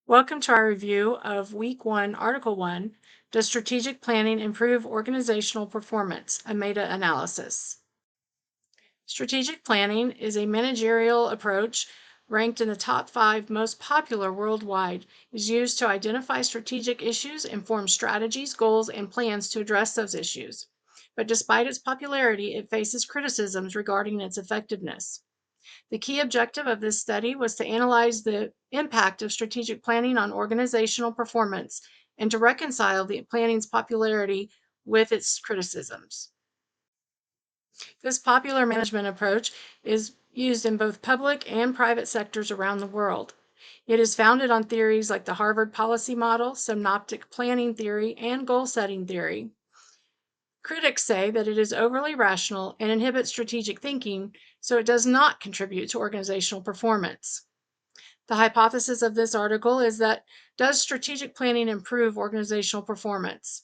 Welcome to our review of Week 1, Article 1, Does Strategic Planning Improve Organizational Performance? A Meta-Analysis. Strategic planning is a managerial approach ranked in the top 5 most popular worldwide. It is used to identify strategic issues and form strategies, goals, and plans to address those issues. But despite its popularity, it faces criticisms regarding its effectiveness. The key objective of this study was to analyze the impact of strategic planning on organizational performance and to reconcile the planning's popularity with its criticisms. This popular management approach is used in both public and private sectors around the world. It is founded on theories like the Harvard policy model, synoptic planning theory, and goal setting theory. Critics say that it is overly rational and inhibits strategic thinking, so it does not contribute to organizational performance. The hypothesis of this article is that does strategic planning improve organizational performance?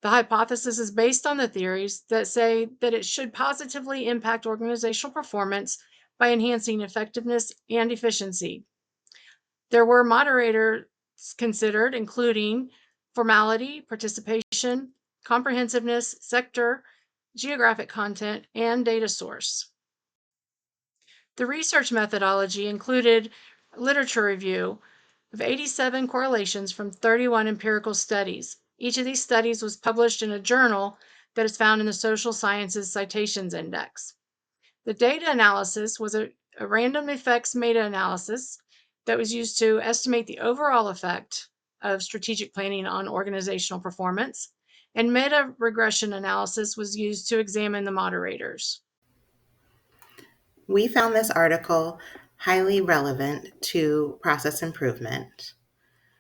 The hypothesis is based on the theories that say that it should positively impact organizational performance by enhancing effectiveness and efficiency. There were moderators considered, including formality, participation, comprehensiveness, sector, geographic content, and data source. The research methodology included literature review of 87 correlations from 31 empirical studies. Each of these studies was published in a journal that is found in the Social Sciences Citations Index. The data analysis was a random effects meta-analysis that was used to estimate the overall effect of strategic planning on organizational performance, and meta-regression analysis was used to examine the moderators. We found this article highly relevant to process improvement.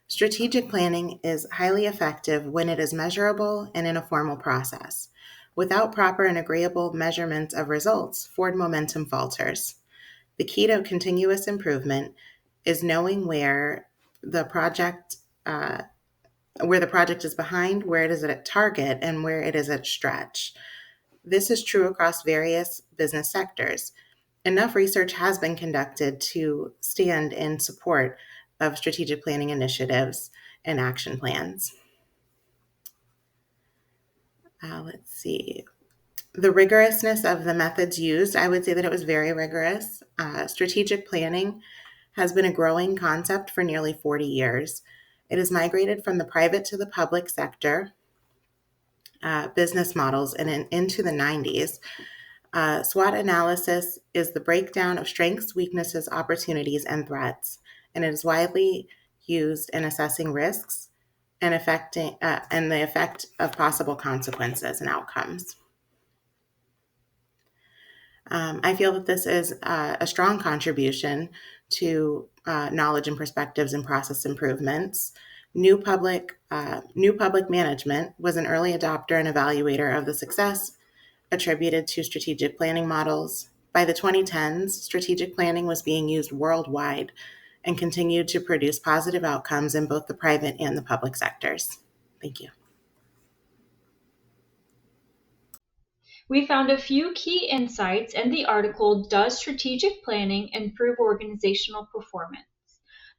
Strategic planning is highly effective when it is measurable and in a formal process. Without proper and agreeable measurements of results, forward momentum falters. The key to continuous improvement is knowing where the project is behind, where it is at target, and where it is at stretch. This is true across various business sectors. Enough research has been conducted to stand in support of strategic planning initiatives and action plans. Let's see. The rigorousness of the methods used, I would say that it was very rigorous. Strategic planning has been a growing concept for nearly 40 years. It has migrated from the private to the public sector business models and into the 90s. SWOT analysis is the breakdown of strengths, weaknesses, opportunities, and threats, and it is widely used in assessing risks and the effect of possible consequences and outcomes. I feel that this is a strong contribution to knowledge and perspectives and process improvements. New public management was an early adopter and evaluator of the success attributed to strategic planning models. By the 2010s, strategic planning was being used worldwide and continued to produce positive outcomes in both the private and the public sectors. Thank you. We found a few key insights in the article, Does Strategic Planning Improve Organizational Performance?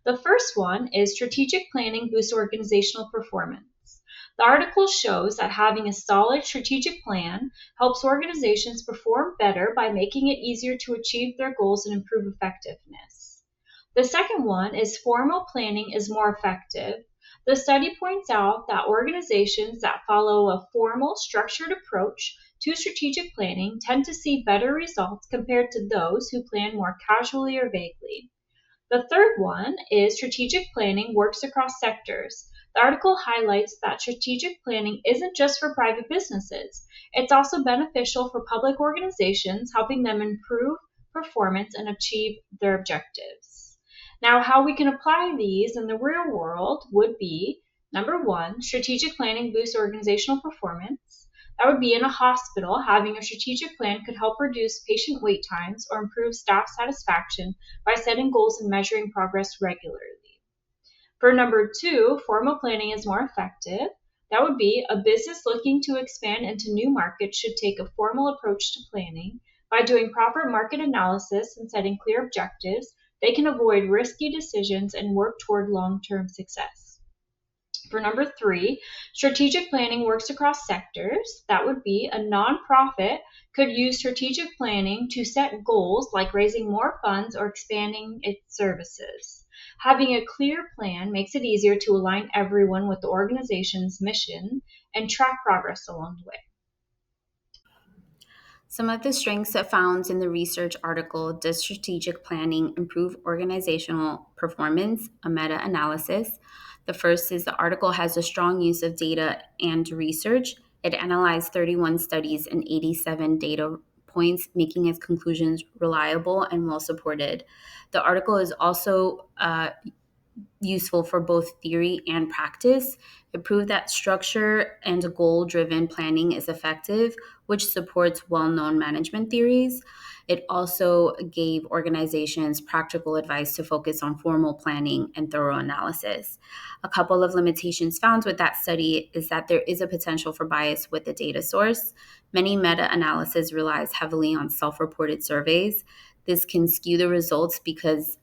The first one is Strategic Planning Boosts Organizational Performance. The article shows that having a solid strategic plan helps organizations perform better by making it easier to achieve their goals and improve effectiveness. The second one is Formal planning is more effective. The study points out that organizations that follow a formal, structured approach to strategic planning tend to see better results compared to those who plan more casually or vaguely. The third one is strategic planning works across sectors. The article highlights that strategic planning isn't just for private businesses. It's also beneficial for public organizations, helping them improve performance and achieve their objectives. Now, how we can apply these in the real world would be, number one, strategic planning boosts organizational performance. That would be in a hospital, having a strategic plan could help reduce patient wait times or improve staff satisfaction by setting goals and measuring progress regularly. For number two, formal planning is more effective. That would be a business looking to expand into new markets should take a formal approach to planning by doing proper market analysis and setting clear objectives they can avoid risky decisions and work toward long term success. For number three, strategic planning works across sectors. That would be a nonprofit could use strategic planning to set goals like raising more funds or expanding its services. Having a clear plan makes it easier to align everyone with the organization's mission and track progress along the way. Some of the strengths that found in the research article, Does Strategic Planning Improve Organizational Performance? A meta-analysis. The first is the article has a strong use of data and research. It analyzed 31 studies and 87 data points, making its conclusions reliable and well supported. The article is also useful for both theory and practice. It proved that structure and goal driven planning is effective, which supports well known management theories. It also gave organizations practical advice to focus on formal planning and thorough analysis. A couple of limitations found with that study is that there is a potential for bias with the data source. Many meta analyses relies heavily on self reported surveys. This can skew the results because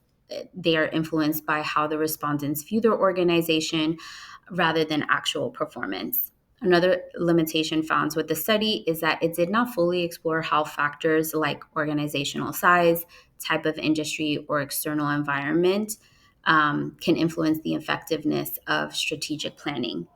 they are influenced by how the respondents view their organization rather than actual performance. Another limitation found with the study is that it did not fully explore how factors like organizational size, type of industry, or external environment can influence the effectiveness of strategic planning.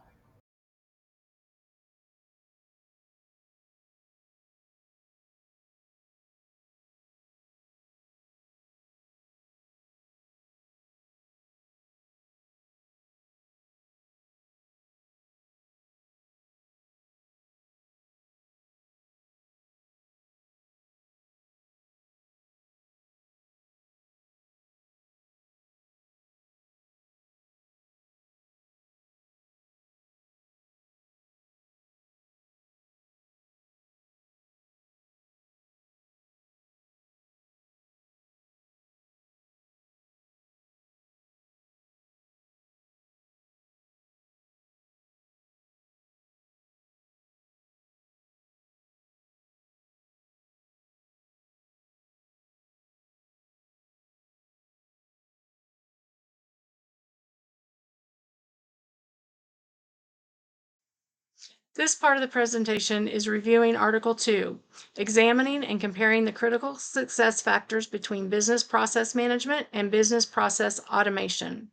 This part of the presentation is reviewing Article 2, examining and comparing the critical success factors between business process management and business process automation.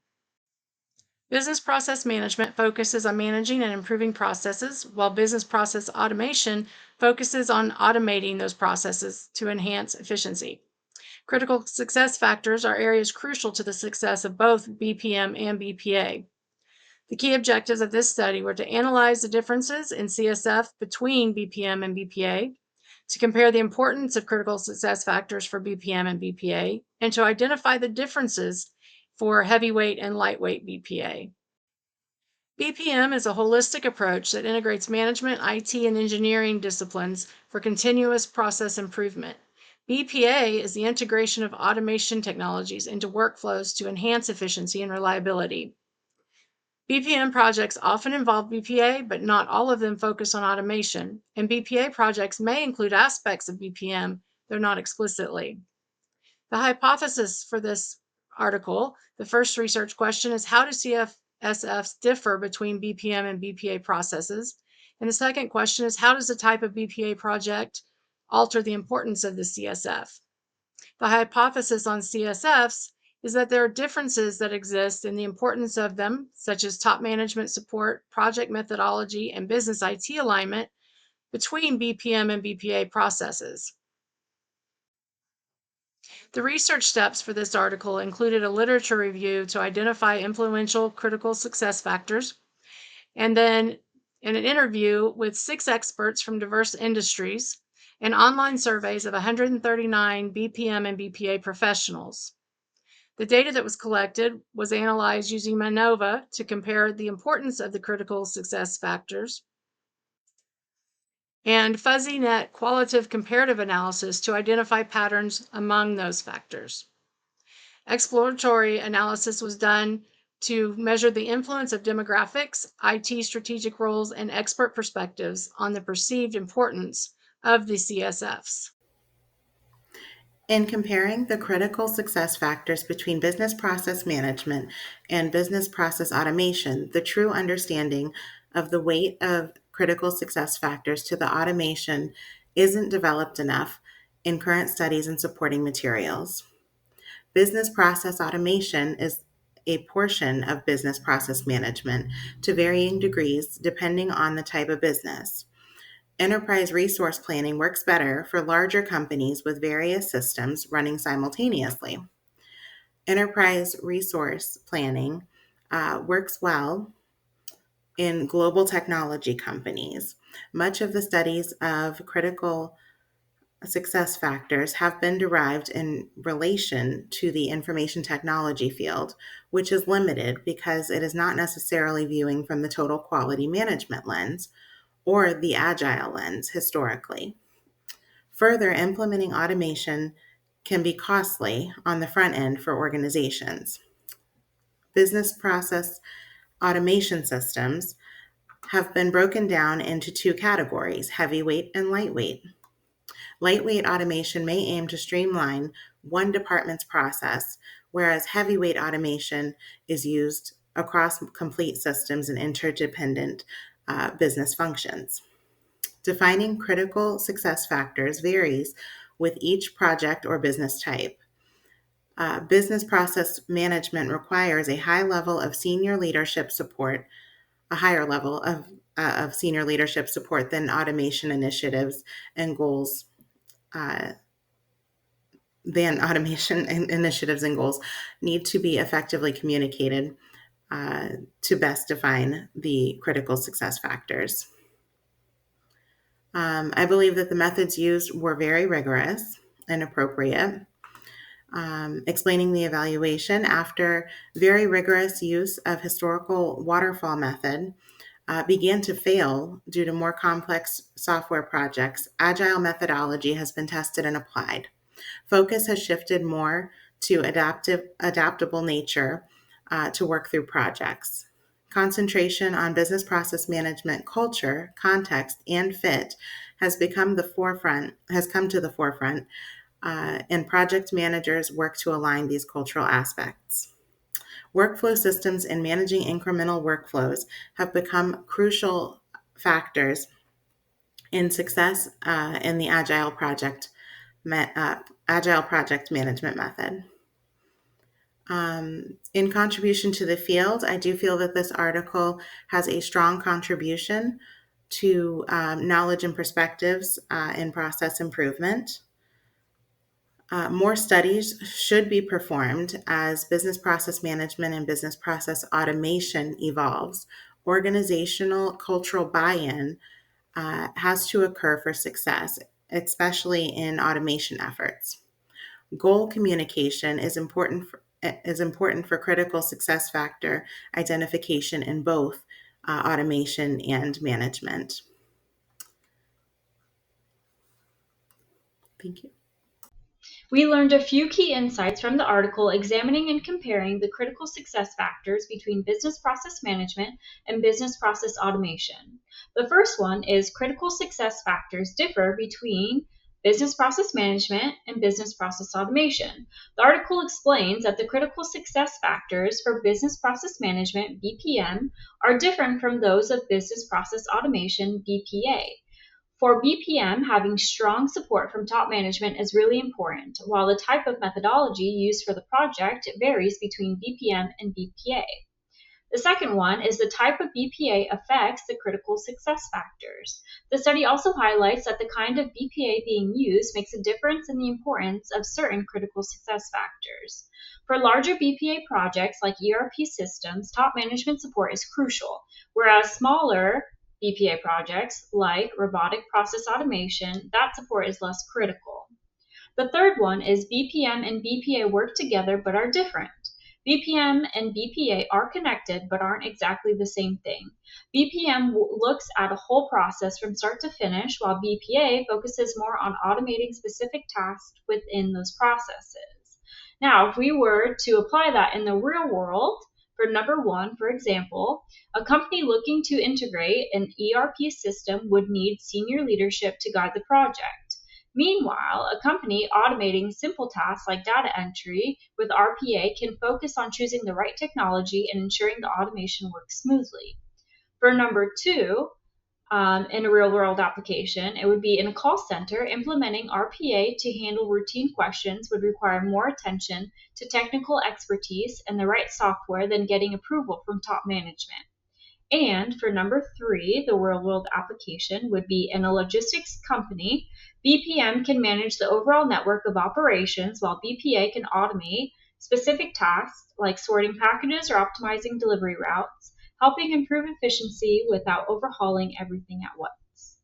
Business process management focuses on managing and improving processes, while business process automation focuses on automating those processes to enhance efficiency. Critical success factors are areas crucial to the success of both BPM and BPA. The key objectives of this study were to analyze the differences in CSF between BPM and BPA, to compare the importance of critical success factors for BPM and BPA, and to identify the differences for heavyweight and lightweight BPA. BPM is a holistic approach that integrates management, IT, and engineering disciplines for continuous process improvement. BPA is the integration of automation technologies into workflows to enhance efficiency and reliability. BPM projects often involve BPA, but not all of them focus on automation, and BPA projects may include aspects of BPM, though not explicitly. The hypothesis for this article, the first research question, is how do CSFs differ between BPM and BPA processes? And the second question is how does the type of BPA project alter the importance of the CSF? The hypothesis on CSFs is that there are differences that exist in the importance of them, such as top management support, project methodology, and business IT alignment between BPM and BPA processes. The research steps for this article included a literature review to identify influential critical success factors, and then in an interview with 6 experts from diverse industries, and online surveys of 139 BPM and BPA professionals. The data that was collected was analyzed using MANOVA to compare the importance of the critical success factors, and FuzzyNet qualitative comparative analysis to identify patterns among those factors. Exploratory analysis was done to measure the influence of demographics, IT strategic roles, and expert perspectives on the perceived importance of the CSFs. In comparing the critical success factors between business process management and business process automation, the true understanding of the weight of critical success factors to the automation isn't developed enough in current studies and supporting materials. Business process automation is a portion of business process management to varying degrees depending on the type of business. Enterprise resource planning works better for larger companies with various systems running simultaneously. Enterprise resource planning works well in global technology companies. Much of the studies of critical success factors have been derived in relation to the information technology field, which is limited because it is not necessarily viewing from the total quality management lens or the agile lens historically. Further, implementing automation can be costly on the front end for organizations. Business process automation systems have been broken down into two categories, heavyweight and lightweight. Lightweight automation may aim to streamline one department's process, whereas heavyweight automation is used across complete systems and interdependent business functions. Defining critical success factors varies with each project or business type. Business process management requires a high level of senior leadership support, a higher level of senior leadership support than automation initiatives and goals. Than automation initiatives and goals need to be effectively communicated to best define the critical success factors. I believe that the methods used were very rigorous and appropriate. Explaining the evaluation after very rigorous use of historical waterfall method began to fail due to more complex software projects, agile methodology has been tested and applied. Focus has shifted more to adaptable nature to work through projects. Concentration on business process management culture, context, and fit has come to the forefront, and project managers work to align these cultural aspects. Workflow systems and managing incremental workflows have become crucial factors in success in the agile project management method. In contribution to the field, I do feel that this article has a strong contribution to knowledge and perspectives in process improvement. More studies should be performed as business process management and business process automation evolves. Organizational cultural buy-in has to occur for success, especially in automation efforts. Goal communication is important for critical success factor identification in both automation and management. Thank you. We learned a few key insights from the article examining and comparing the critical success factors between business process management and business process automation. The first one is critical success factors differ between business process management and business process automation. The article explains that the critical success factors for business process management, BPM, are different from those of business process automation, BPA. For BPM, having strong support from top management is really important, while the type of methodology used for the project varies between BPM and BPA. The second one is the type of BPA affects the critical success factors. The study also highlights that the kind of BPA being used makes a difference in the importance of certain critical success factors. For larger BPA projects like ERP systems, top management support is crucial, whereas smaller BPA projects like robotic process automation, that support is less critical. The third one is BPM and BPA work together but are different. BPM and BPA are connected but aren't exactly the same thing. BPM looks at a whole process from start to finish, while BPA focuses more on automating specific tasks within those processes. Now, if we were to apply that in the real world, for number one, for example, a company looking to integrate an ERP system would need senior leadership to guide the project. Meanwhile, a company automating simple tasks like data entry with RPA can focus on choosing the right technology and ensuring the automation works smoothly. For number two, in a real world application, it would be in a call center. Implementing RPA to handle routine questions would require more attention to technical expertise and the right software than getting approval from top management. And for number three, the real world application would be in a logistics company. BPM can manage the overall network of operations while BPA can automate specific tasks like sorting packages or optimizing delivery routes, helping improve efficiency without overhauling everything at once.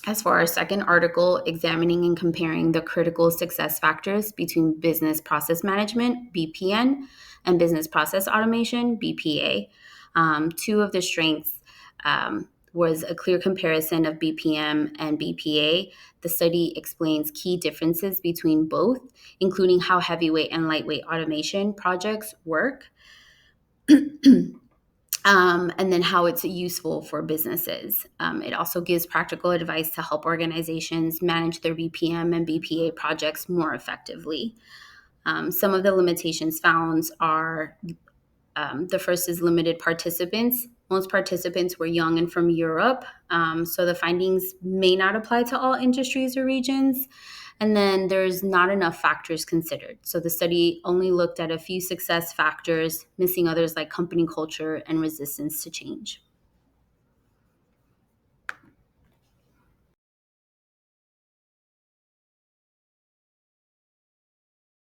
As for our second article, examining and comparing the critical success factors between business process management, BPN, and business process automation, BPA. Two of the strengths was a clear comparison of BPM and BPA. The study explains key differences between both, including how heavyweight and lightweight automation projects work. And then how it's useful for businesses. It also gives practical advice to help organizations manage their BPM and BPA projects more effectively. Some of the limitations found are the first is limited participants. Most participants were young and from Europe, so the findings may not apply to all industries or regions. And then there's not enough factors considered. So the study only looked at a few success factors, missing others like company culture and resistance to change.